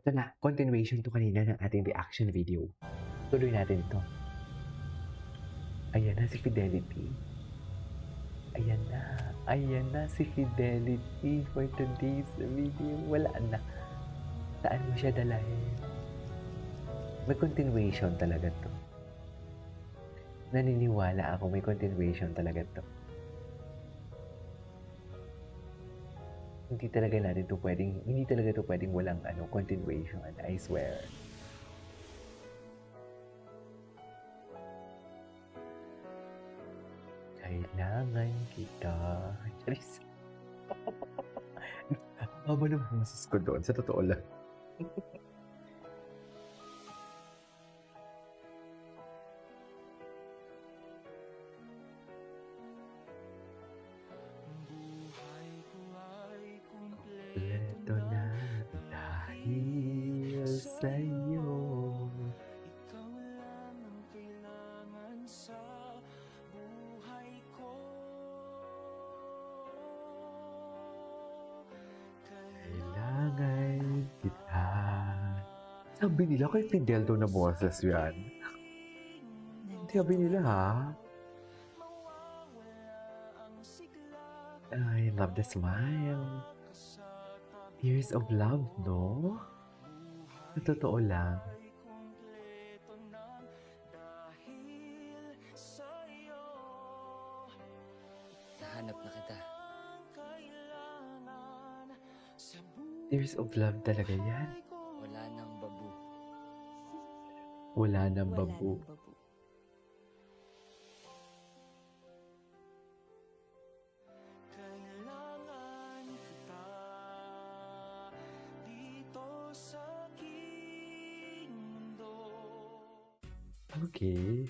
Ito na, continuation to kanina ng ating reaction video. Tuloy natin ito. Ayan na si Fidelity. Ayan na si Fidelity for today's video. Wala na. Saan mo siya dalahin? May continuation talaga to. Naniniwala ako may continuation talaga to. Hindi talaga to pwedeng walang continuation, I swear. Kailangan kita. Charis. Haba ng boses ko doon, sa totoo lang. Kompleto na dahil sa'yo. Ikaw lang ang kailangan sa buhay ko. Kailangan kita. Sabi nila kay Fidel daw na boses yan. Sabi nila ha. I love the smile. Tears of love, no? Sa totoo lang. Nahanap na kita. Tears of love talaga yan. Wala nang babu. Wala nang babu. Kailangan kita dito sa aking mundo. Okay.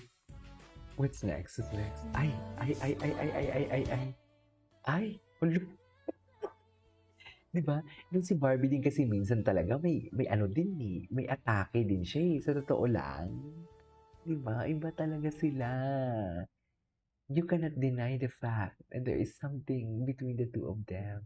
What's next? What's next? Ay! Ulo. Diba? Yung si Barbie din kasi minsan talaga may ano din eh. May atake din siya eh. Sa totoo lang. Diba? Iba talaga sila. You cannot deny the fact that there is something between the two of them.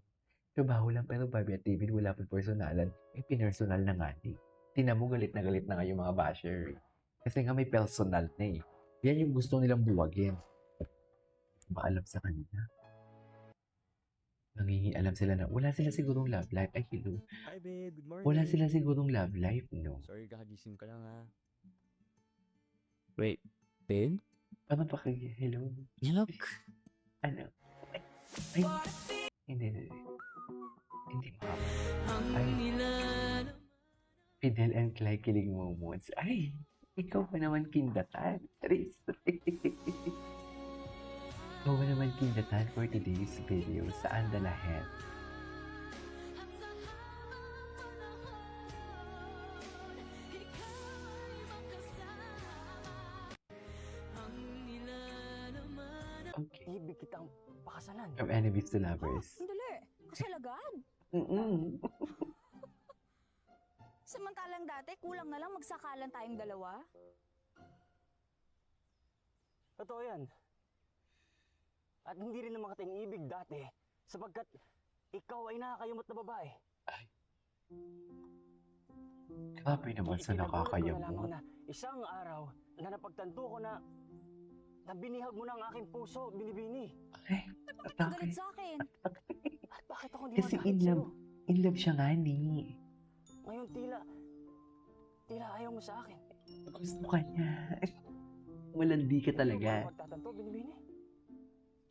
Trabaho lang pero Barbie at David wala pa personalan. Eh, pinersonal na nga eh. Tingnan mo galit na nga yung mga basher. Kasi nga may personal na eh. Yan yung gusto nilang buwagin. Maalam sa kanila. Nangingialam sila na wala sila sigurong love life. Ay, hello. Hi babe, good morning. Wala sila sigurong love life, no? Sorry, kakagising ko lang ha. Wait, babe? Paano pa kayo? Hello? Hello? Ano? Ay. Hindi. Hindi pa. Ay. Fidel and Clay kilig moments. Ay! Ikaw pa naman kindatan. Tris. Ikaw pa naman kindatan for today's video. Saan dalahin? Okay. Ibig kitang pakasalan. From enemies to lovers. Dali, kasalagad. Samantalang dati, kulang na lang magsakalan tayong dalawa. Totoo yan. At hindi rin naman kating ibig dati sapagkat ikaw ay nakakayamot na babae. Grabe naman sa Ipinagulat ko na lamang nakakayamot. na isang araw na napagtanto ko na binihag mo na ang aking puso, binibini. Ay, Bakit ka atake. galit sa akin? At bakit ako hindi Kasi matakit sa'yo? in love siya nga ni. Ngayon tila ayaw mo sa akin. Gusto ka niya. Malandi ka talaga. Hindi mo magtatanto, binibini.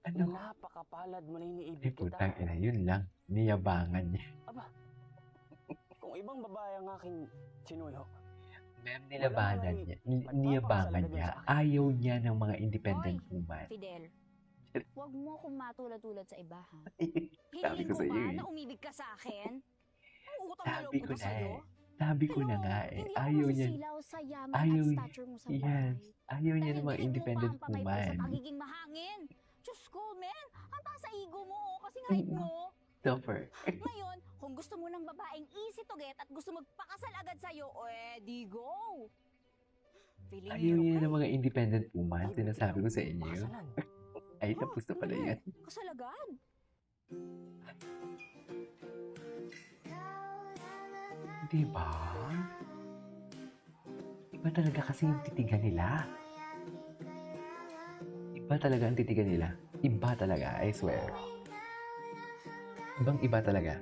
Ano? Napakapalad mo na Ay, iniibig kita. putang ina, yun lang. Niyabangan niya. Kung ibang babae ang aking sinuyo, Ma'am, nilabanan niya. Niyabangan niya. Ayaw niya ng mga independent woman. Fidel, huwag mo akong matulad-tulad sa iba, ha? Sabi Hiling ko ko sa iyo ba eh. na umibig ka sa akin? Ang utang na Sabi loob ko ko na sa'yo? eh. Sabi ko na nga eh. Hindi ako Ayaw niya. masisilaw sa yaman Ayaw at niya. stature mo sa Yes. bahay. Ayaw niya ng mga Dahil independent mo pa ang pamay ko woman. sa pagiging mahangin. Diyos ko, men! Ang taas sa ego mo, kasi nga height mo. Stopper. Ngayon, kung gusto mo ng babaeng easy to get at gusto magpakasal agad sa'yo, di go! Feeling Ayaw hero niya ka ng mga independent woman. Sinasabi ko sa inyo. pakasalan. Ay, tapos na pala yan. Kasalagad. 'Di ba? Iba talaga kasi yung titigan nila. Iba talaga ang titigan nila. Iba talaga, I swear. Ibang-iba talaga.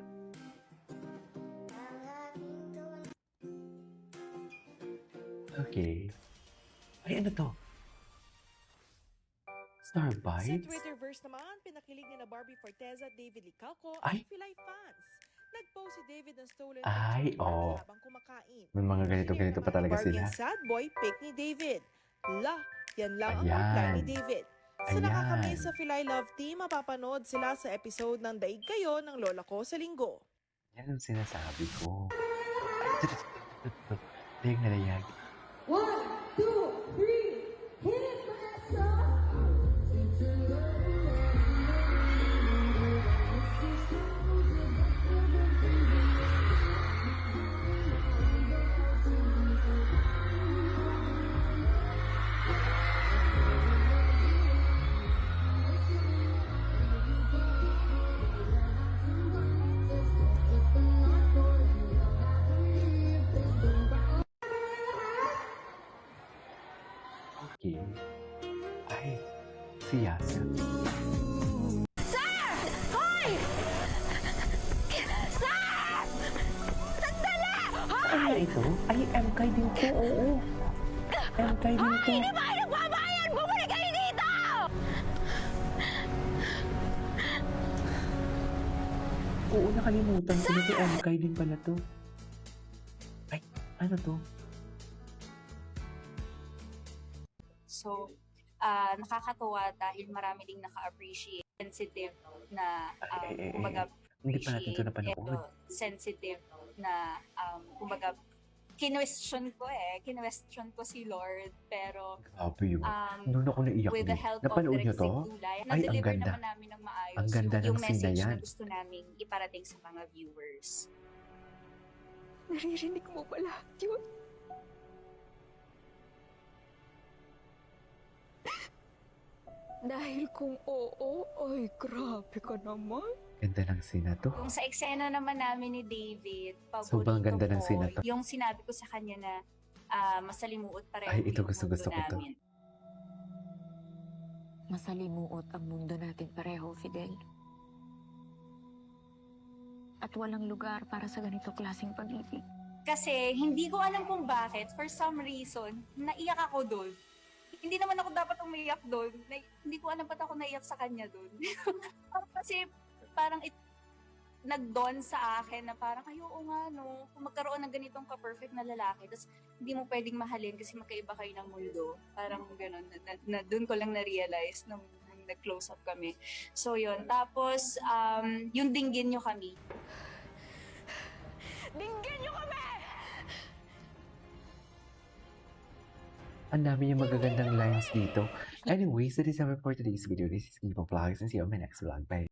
Okay. Ay, ano 'to? Sa Starbites? Twitterverse naman, pinakilig ni na Barbie Forteza at David Licaco Ay! ang Pilay fans. Nag-post si David ng stolen Ay, picture ni Barbie oo. habang kumakain. May mga Sinare ganito-ganito pa naman ni talaga Barbie sila. ang sad boy pic ni David. Yan lang ang reply ni Ayan. David. Sa Ayan. nakakamiss sa Pilay Love Team, mapapanood sila sa episode ng Daig Kayo ng Lola ko sa linggo. Yan ang sinasabi ko. Ay, layag na layag. Okay. Ay, si Yasa. Hoy! Sir! Sandali! Ano na ito? Ay, MK din to, oo. MK din to. Hindi ba kayo nagbabayan? Bumalik kayo dito! Oo, nakalimutan ko na si MK din pala to. Ay, ano to? So, nakakatuwa dahil marami ding naka-appreciate. Sensitive na, kumbaga, Hindi pa natin ito appreciate napanood. ito. Sensitive na, kumbaga, kinwestiyon ko si Lord, pero Grabe yun. um, Doon ako naiyak with the din. help Napanood of niyo Direk to? Sig Dulay, Ay, ang na-deliver ganda. naman namin ng maayos Ang ganda yung ng scene na message yan. na gusto namin iparating sa mga viewers. Naririnig mo ba lahat yun? Dahil kung oo, ay grabe ka naman. Ganda ng scene na to. Yung sa eksena naman namin ni David, Sobrang ganda ng ko, scene na to. yung sinabi ko sa kanya na masalimuot pareho Ay, ito yung gusto mundo ko to. namin. Masalimuot ang mundo natin pareho, Fidel. At walang lugar para sa ganito klaseng pag-ibig. Kasi hindi ko alam kung bakit, for some reason, naiyak ako doon. Hindi naman ako dapat umiyak doon. Hindi ko alam ba't ako naiyak sa kanya doon. Kasi parang nag-dawn sa akin na parang, ay oo nga no, kung magkaroon ng ganitong ka-perfect na lalaki, tapos hindi mo pwedeng mahalin kasi magkaiba kayo ng mundo. Parang gano'n, na doon ko lang na-realize nung nag-close up kami. So yun, tapos yung dinggin nyo kami. Dinggin nyo kami! Ang dami yung magagandang lines dito. Anyways, that is our for today's video. This is Ivo Vlogs and see you on my next vlog. Bye!